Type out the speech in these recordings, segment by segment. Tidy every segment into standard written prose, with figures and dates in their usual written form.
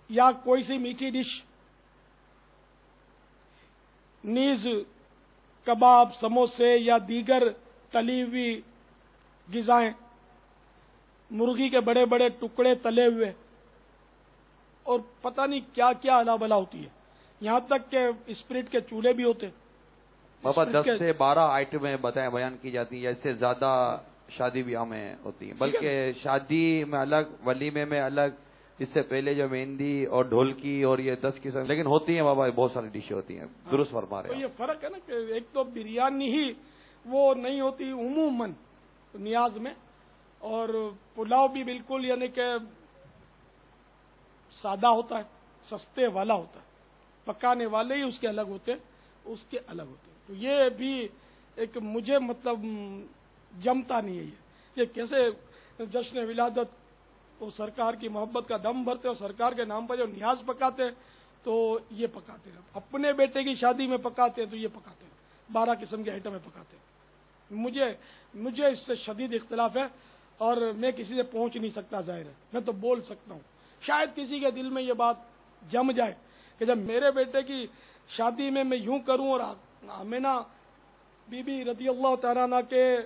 या कोई सी मीठी डिश, नीज, कबाब, समोसे या दीगर तली हुई ग़िज़ाएं, मुर्गी के बड़े बड़े टुकड़े तले हुए, और पता नहीं क्या क्या अला बला होती है। यहां तक के स्पिरिट के चूल्हे भी होते। बाबा 10 से 12 आइटमें बयान की जाती है, इससे ज्यादा शादी ब्याह में होती है, बल्कि शादी में अलग, वलीमे में अलग, इससे पहले जो मेहंदी और ढोलकी और ये 10 किस्म, लेकिन होती हैं बाबा, बहुत सारी डिशें होती हैं। दुरुस्त फरमा रहे हैं। तो ये फर्क है ना कि एक तो बिरयानी ही वो नहीं होती उमूमन नियाज में, और पुलाव भी बिल्कुल यानी कि सादा होता है, सस्ते वाला होता है, पकाने वाले ही उसके अलग होते हैं, उसके अलग होते हैं। तो ये भी एक मुझे मतलब जमता नहीं है। ये कैसे जश्न विलादत वो सरकार की मोहब्बत का दम भरते और सरकार के नाम पर जो नियाज पकाते हैं, तो ये पकाते हैं। अपने बेटे की शादी में पकाते हैं तो ये पकाते हैं, 12 किस्म के आइटमें पकाते हैं। मुझे इससे शदीद इख्तलाफ है, और मैं किसी से पहुंच नहीं सकता। जाहिर है मैं तो बोल सकता हूँ, शायद किसी के दिल में ये बात जम जाए कि जब मेरे बेटे की शादी में मैं यूं करूं और आमिना बीबी रदी अल्लाह तआला अन्हा के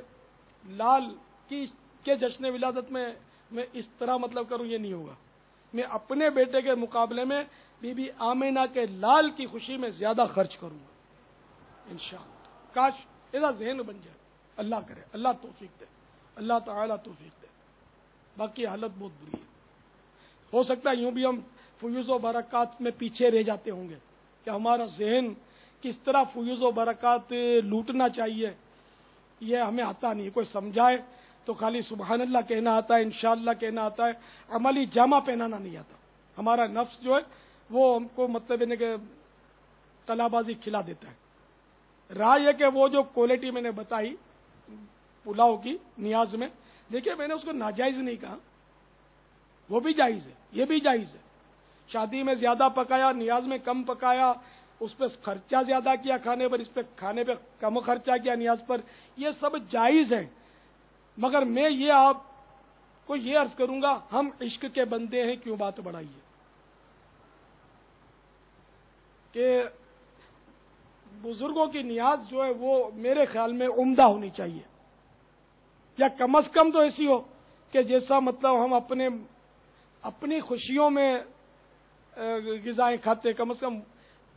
लाल के जश्न विलादत में मैं इस तरह मतलब करूं, ये नहीं होगा। मैं अपने बेटे के मुकाबले में बीबी आमिना के लाल की खुशी में ज्यादा खर्च करूंगा इंशाअल्लाह। काश ऐसा ज़हन बन जाए। अल्लाह करे, अल्लाह तौफीक दे, अल्लाह ताला तौफीक दे। बाकी हालत बहुत बुरी है। हो सकता है यूं भी हम फयूज़ व बरक़ात में पीछे रह जाते होंगे कि हमारा ज़हन किस तरह फयूज़ व बरक़ात लूटना चाहिए ये हमें आता नहीं है। कोई समझाए तो खाली सुबहान अल्लाह कहना आता है, इंशाअल्लाह कहना आता है, अमली जामा पहनाना नहीं आता। हमारा नफ्स जो है वो हमको मतलब इन्हें के कलाबाजी खिला देता है। राय है कि वो जो क्वालिटी मैंने बताई पुलाव की नियाज में, देखिए मैंने उसको नाजायज नहीं कहा, वो भी जायज है, ये भी जायज है। शादी में ज्यादा पकाया, नियाज में कम पकाया, उस पर खर्चा ज्यादा किया खाने पर, इस पर खाने पर कम खर्चा किया नियाज पर, ये सब जायज है। मगर मैं ये आपको ये अर्ज करूंगा, हम इश्क के बंदे हैं, क्यों बात बढ़ाइए कि बुजुर्गों की नियाज जो है वो मेरे ख्याल में उम्दा होनी चाहिए, या कम से कम तो ऐसी हो कि जैसा मतलब हम अपनी खुशियों में ग़िज़ाएं खाते, कम से कम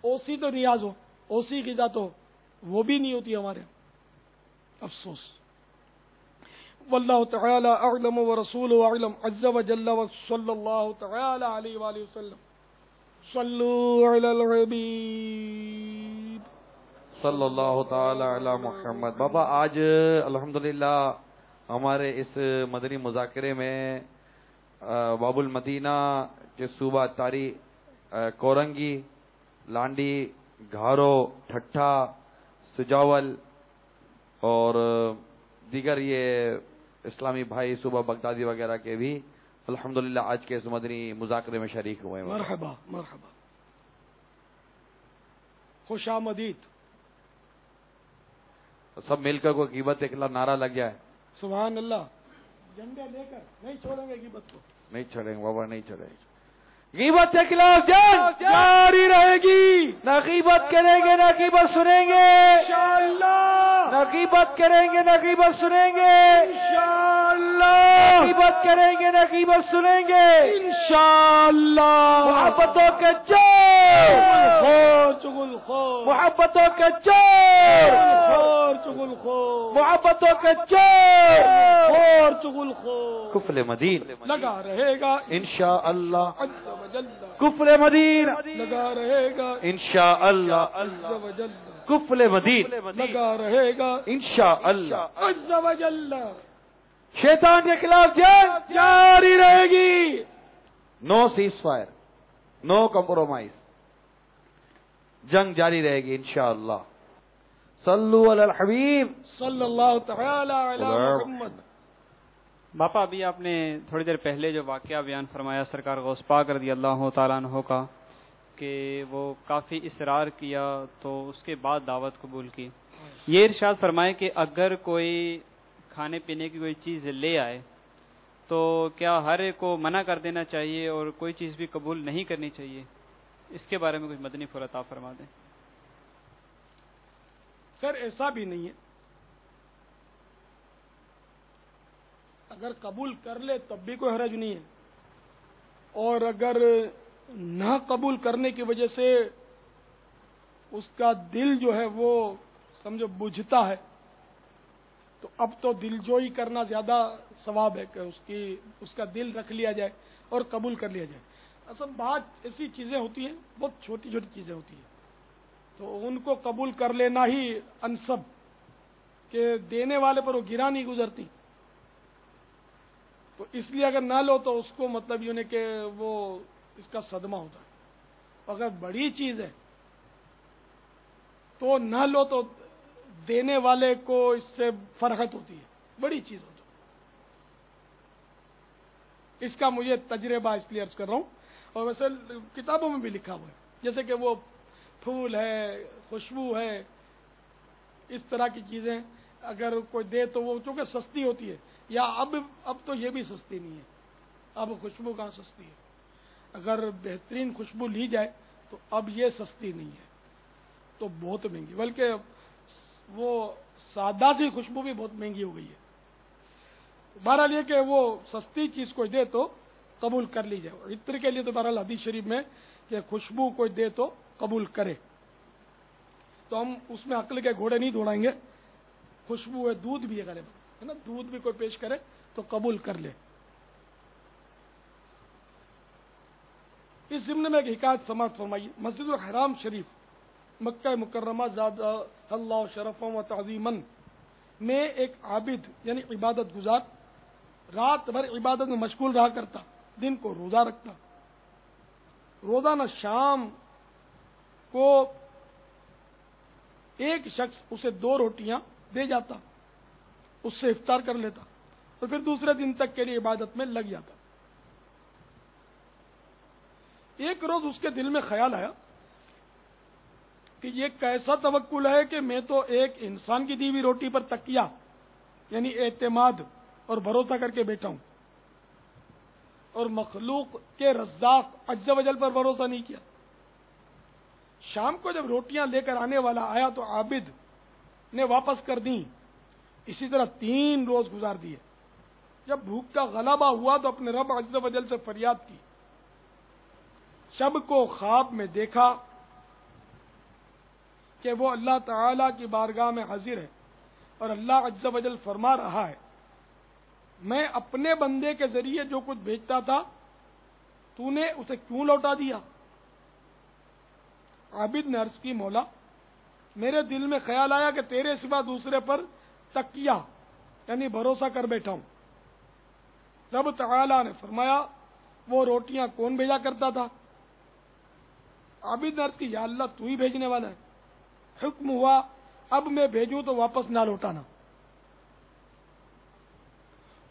ओसी तो नियाज हो। ओसी ग़िज़ा तो वो भी नहीं होती हमारे। अफसोस। वल्लाहु तआला अअलम व रसूलुहु अअलम अज़्ज़ा व जल्ला व सल्लल्लाहु तआला अलैहि व सल्लम। सल्लू अलल हबीब सल्लल्लाहु ताला अला मुहम्मद। बाबा आज अल्हम्दुलिल्लाह हमारे इस मदनी मुज़ाकरे में बाबुल मदीना के सूबा तारी, कोरंगी, लांडी, घारो, ठट्ठा, सुजावल और दीगर ये इस्लामी भाई सूबा बगदादी वगैरह के भी अल्हम्दुलिल्लाह आज के इस मदनी मुज़ाकरे में शरीक हुए हैं। मरहबा मरहबा, खुशामदीद। सब मिलकर कोई ग़ीबत के खिलाफ नारा लग जाए। सुभान अल्लाह। झंडे लेकर नहीं छोड़ेंगे ग़ीबत को, नहीं छोड़ेंगे बाबा, नहीं छोड़ेंगे। ग़ीबत के खिलाफ जंग जारी रहेगी। न ग़ीबत करेंगे न ग़ीबत सुनेंगे इंशाअल्लाह। न ग़ीबत करेंगे न ग़ीबत सुनेंगे इंशाअल्लाह। ग़ीबत करेंगे न ग़ीबत सुनेंगे इंशाअल्लाह। मोहब्बतों के चोर चुगलखोर, मोहब्बतों के चोर चुगलखोर, मोहब्बतों के चोर चुगलखोर। कुफ्र मदीन लगा रहेगा इंशाअल्लाह। कुफ्र मदीन लगा रहेगा इंशाअल्लाह। कुफ्र मदीन लगा रहेगा इंशाअल्लाह। अज़्ज़ा व जल्ला। शैतान के खिलाफ जंग जारी रहेगी। No ceasefire, no compromise, जंग जारी रहेगी इंशाअल्लाह। सल्लु अलल हबीब सल्लल्लाहु तआला अला मुहम्मद। बापा अभी आपने थोड़ी देर पहले जो वाक़या बयान फरमाया सरकार गौस पाक रज़ियल्लाहु ताला अन्हु का, कि वो काफ़ी इसरार किया तो उसके बाद दावत कबूल की, ये इरशाद फरमाए कि अगर कोई खाने पीने की कोई चीज़ ले आए تو کیا ہر ایک کو منع کر دینا چاہیے اور کوئی چیز بھی قبول نہیں کرنی چاہیے؟ اس کے بارے میں کچھ مدنی پھول عطا فرما دیں۔ خیر ایسا بھی نہیں ہے، اگر قبول کر لے تب بھی کوئی حرج نہیں ہے، اور اگر نہ قبول کرنے کی وجہ سے اس کا دل جو ہے وہ سمجھو بجھتا ہے، تو اب تو دل جوئی کرنا زیادہ ثواب ہے کہ اس کا دل رکھ لیا جائے اور قبول کر لیا جائے۔ اصل بات ایسی چیزیں ہوتی ہیں، بہت چھوٹی چھوٹی چیزیں ہوتی ہیں، تو ان کو قبول کر لینا ہی انسب، کہ دینے والے پر وہ گرا نہیں گزرتی، تو اس لیے اگر نہ لو تو اس کو مطلب یہ نہیں کہ وہ اس کا صدمہ ہوتا ہے۔ اگر بڑی چیز ہے تو نہ لو تو دینے والے کو اس سے فرحت ہوتی ہے، بڑی چیز ہو تو۔ اس کا مجھے تجربہ اس لیے عرض کر رہا ہوں، اور ویسے کتابوں میں بھی لکھا ہوا ہے، جیسے کہ وہ پھول ہے، خوشبو ہے، اس طرح کی چیزیں اگر کوئی دے تو وہ چونکہ سستی ہوتی ہے، یا اب تو یہ بھی سستی نہیں ہے، اب خوشبو کہاں سستی ہے، اگر بہترین خوشبو لی جائے تو اب یہ سستی نہیں ہے، تو بہت مہنگی، بلکہ وہ سادہ سی خوشبو بھی بہت مہنگی ہو گئی ہے۔ بہرحال یہ کہ وہ سستی چیز کوئی دے تو قبول کر لی جائے، عطر کے لیے تو بہرحال حدیث شریف میں کہ خوشبو کوئی دے تو قبول کرے، تو ہم اس میں عقل کے گھوڑے نہیں دوڑائیں گے، خوشبو ہے، دودھ بھی ہے غالباً، ہے نا، دودھ بھی کوئی پیش کرے تو قبول کر لے۔ اس ضمن میں ایک حکایت سماعت فرمائی، مسجد الحرام شریف مکہ مکرمہ زاد اللہ شرفا و تعظیمن میں ایک عابد یعنی عبادت گزار رات بھر عبادت میں مشغول رہا کرتا، دن کو روزہ رکھتا، روزانہ شام کو ایک شخص اسے 2 روٹیاں دے جاتا، اس سے افطار کر لیتا، اور پھر دوسرے دن تک کے لیے عبادت میں لگ جاتا۔ ایک روز اس کے دل میں خیال آیا کہ یہ کیسا توکل ہے کہ میں تو ایک انسان کی دی ہوئی روٹی پر تکیہ یعنی اعتماد اور بھروسہ کر کے بیٹھا ہوں، اور مخلوق کے رزاق عز و جل پر بھروسہ نہیں کیا۔ شام کو جب روٹیاں لے کر آنے والا آیا تو عابد نے واپس کر دیں، اسی طرح 3 روز گزار دیے۔ جب بھوک کا غلبہ ہوا تو اپنے رب عز و جل سے فریاد کی، شب کو خواب میں دیکھا کہ وہ اللہ تعالی کی بارگاہ میں حاضر ہے، اور اللہ عز و جل فرما رہا ہے، میں اپنے بندے کے ذریعے جو کچھ بھیجتا تھا تو نے اسے کیوں لوٹا دیا؟ عابد نے عرض کی، مولا میرے دل میں خیال آیا کہ تیرے سوا دوسرے پر تکیہ یعنی بھروسہ کر بیٹھا ہوں۔ رب تعالی نے فرمایا، وہ روٹیاں کون بھیجا کرتا تھا؟ عابد نے عرض کی، یا اللہ تو ہی بھیجنے والا ہے۔ حکم ہوا، اب میں بھیجوں تو واپس نہ لوٹانا۔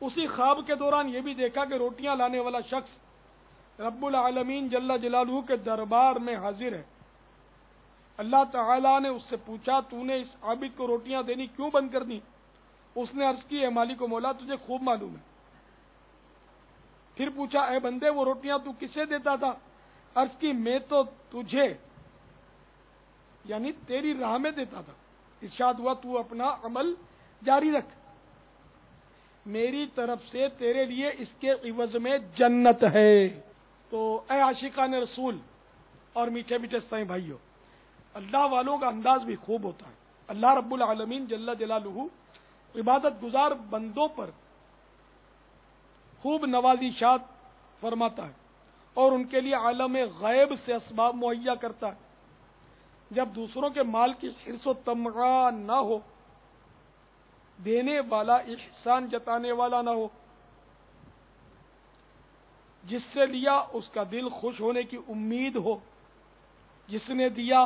اسی خواب کے دوران یہ بھی دیکھا کہ روٹیاں لانے والا شخص رب العالمین جل جلالہ کے دربار میں حاضر ہے۔ اللہ تعالیٰ نے اس سے پوچھا، تو نے اس عابد کو روٹیاں دینی کیوں بند کر دی؟ اس نے عرض کی، اے مالک و مولا تجھے خوب معلوم ہے۔ پھر پوچھا، اے بندے وہ روٹیاں تو کسے دیتا تھا؟ عرض کی، میں تو تجھے یعنی تیری راہ میں دیتا تھا۔ ارشاد ہوا، تو اپنا عمل جاری رکھ، میری طرف سے تیرے لیے اس کے عوض میں جنت ہے۔ تو اے عاشقان رسول اور میٹھے میٹھے سائیں بھائیوں، اللہ والوں کا انداز بھی خوب ہوتا ہے۔ اللہ رب العالمین جل جلالہ عبادت گزار بندوں پر خوب نوازشات فرماتا ہے، اور ان کے لیے عالم غیب سے اسباب مہیا کرتا ہے۔ جب دوسروں کے مال کی حرص و طمع نہ ہو، دینے والا احسان جتانے والا نہ ہو، جس سے لیا اس کا دل خوش ہونے کی امید ہو، جس نے دیا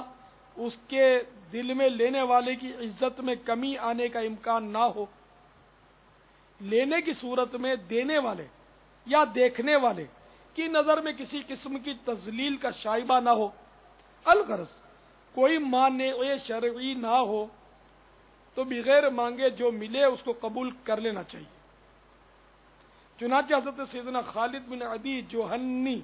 اس کے دل میں لینے والے کی عزت میں کمی آنے کا امکان نہ ہو، لینے کی صورت میں دینے والے یا دیکھنے والے کی نظر میں کسی قسم کی تذلیل کا شائبہ نہ ہو، الغرض کوئی مانع شرعی نہ ہو، تو بغیر مانگے جو ملے اس کو قبول کر لینا چاہیے۔ چنانچہ حضرت سیدنا خالد بن عدی جوہنی